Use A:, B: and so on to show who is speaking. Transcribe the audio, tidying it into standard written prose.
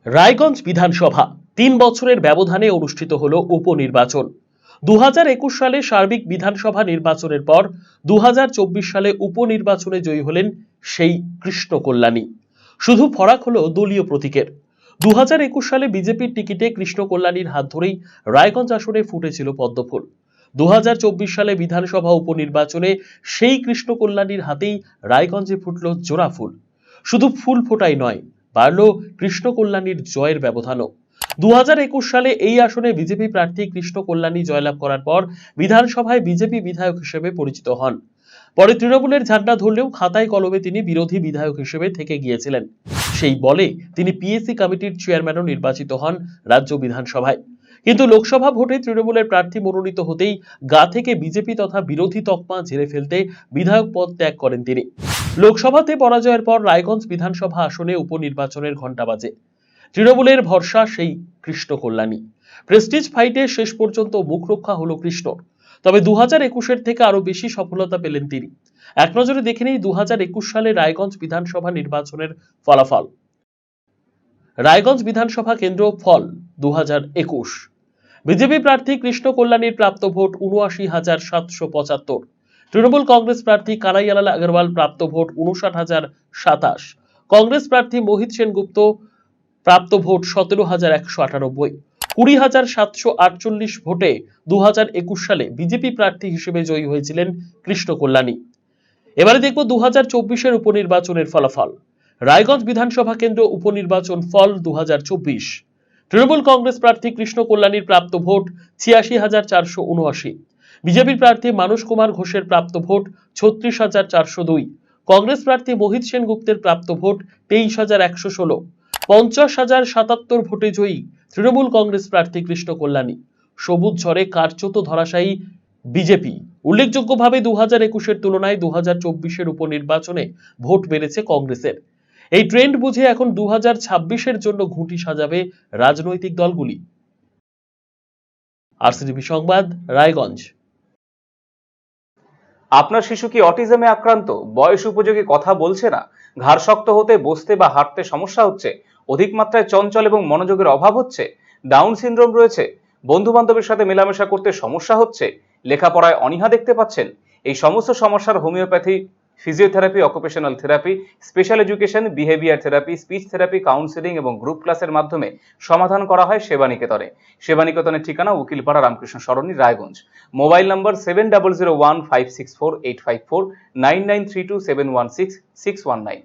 A: রায়গঞ্জ বিধানসভা ৩ বছরের ব্যবধানে অনুষ্ঠিত হল উপনির্বাচন। ২০২১ সালে সার্বিক বিধানসভা নির্বাচনের পর ২০২৪ সালে উপনির্বাচনে জয়ী হলেন সেই কৃষ্ণ কল্যাণী। শুধু ফরাক হলো দলীয় প্রতীকের। ২০২১ সালে বিজেপির টিকিটে কৃষ্ণ কল্যাণীর হাত ধরেই রায়গঞ্জ আসনে ফুটেছিল পদ্মফুল। ২০২৪ সালে বিধানসভা উপনির্বাচনে সেই কৃষ্ণ কল্যাণীর হাতেই রায়গঞ্জে ফুটল জোড়া ফুল। শুধু ফুল ফোটাই নয়, বাড়ল কৃষ্ণ কল্যাণীর জয়ের ব্যবধানও। ২০২১ সালে এই আসনে বিজেপি প্রার্থী কৃষ্ণ কল্যাণী জয়লাভ করার পর বিধানসভায় বিজেপি বিধায়ক হিসেবে পরিচিত হন। পরে তৃণমূলের ঝান্ডা ধরলেও খাতায় কলমে তিনি বিরোধী বিধায়ক হিসেবে থেকে গিয়েছিলেন। সেই বলে তিনি পিএসসি কমিটির চেয়ারম্যানও নির্বাচিত হন রাজ্য বিধানসভায়। কিন্তু লোকসভা ভোটে তৃণমূলের প্রার্থী মনোনীত হতেই গা থেকে বিজেপি তথা বিরোধী তকমা ঝেড়ে ফেলতে বিধায়ক পদ ত্যাগ করেন তিনি। লোকসভাতে পরাজয়ের পর রায়গঞ্জ বিধানসভা আসনে উপনির্বাচনের ঘণ্টা বাজে। তৃণমূলের ভরসা সেই কৃষ্ণ কল্যাণী। প্রেস্টিজ ফাইটে শেষ পর্যন্ত মুখ রক্ষা হলো কৃষ্ণর। তবে ২০২১-এর থেকে আরো বেশি সফলতা পেলেন তিনি। এক নজরে দেখে নেই ২০২১ সালে রায়গঞ্জ বিধানসভা নির্বাচনের ফলাফল। রায়গঞ্জ বিধানসভা কেন্দ্র ফল ২০২১। বিজেপি প্রার্থী কৃষ্ণ কল্যাণীর প্রাপ্ত ভোট ৭৯,৭৭৫। তৃণমূল কংগ্রেস প্রার্থী কানাইয়ালাল আগরওয়াল প্রাপ্ত ভোট ৫৯,০২৭। কংগ্রেস প্রার্থী মোহিত সেনগুপ্ত প্রাপ্ত ভোট ১৭,১৯৮। ২০,৭৪৮ ভোটে ২০২১ সালে বিজেপি প্রার্থী হিসেবে জয়ী হয়েছিলেন কৃষ্ণ কল্যাণী। এবারে দেখব ২০২৪-এর উপনির্বাচনের ফলাফল। রায়গঞ্জ বিধানসভা কেন্দ্র উপনির্বাচন ফল ২০২৪। তৃণমূল কংগ্রেস প্রার্থী কৃষ্ণ কল্যাণীর প্রাপ্ত ভোট ৮৬,৪৭৯। বিজেপির প্রার্থী মানস কুমার ঘোষের প্রাপ্ত ভোট ৩৬,৪০২। কংগ্রেস প্রার্থী মোহিত সেনগুপ্তের প্রাপ্ত ভোট ২৩,১১৬। ৫০,০৭৭ ভোটে জয়ী তৃণমূল কংগ্রেস প্রার্থী কৃষ্ণ কল্যাণী। সবুজ ঝড়ে কার্যত ধরাশায়ী বিজেপি। উল্লেখযোগ্যভাবে ২০২১-এর তুলনায় ২০২৪-এর উপনির্বাচনে ভোট বেড়েছে কংগ্রেসের। এই ট্রেন্ড বুঝে এখন ২০২৬-এর জন্য ঘুঁটি সাজাবে রাজনৈতিক দলগুলি। আরসিটিভি সংবাদ, রায়গঞ্জ।
B: আপনার শিশু কি অটিজমে আক্রান্ত? বয়স উপযোগী কথা বলছে না, ঘাড় শক্ত হতে, বসতে বা হাঁটতে সমস্যা হচ্ছে, অধিক মাত্রায় চঞ্চল এবং মনোযোগের অভাব হচ্ছে, ডাউন সিনড্রোম রয়েছে, বন্ধু বান্ধবের সাথে মেলামেশা করতে সমস্যা হচ্ছে, লেখাপড়ায় অনীহা দেখতে পাচ্ছেন? এই সমস্ত সমস্যার homeopathy, physiotherapy, occupational therapy, special education, behaviour therapy, speech therapy, counselling এবং গ্রুপ ক্লাসের মাধ্যমে সমাধান করা হয় সেবানিকেতনে। সেবানিকেতনের ঠিকানা উকিলপাড়া রামকৃষ্ণ সরণি, রায়গঞ্জ। Mobile number 7001564854, 9932716619।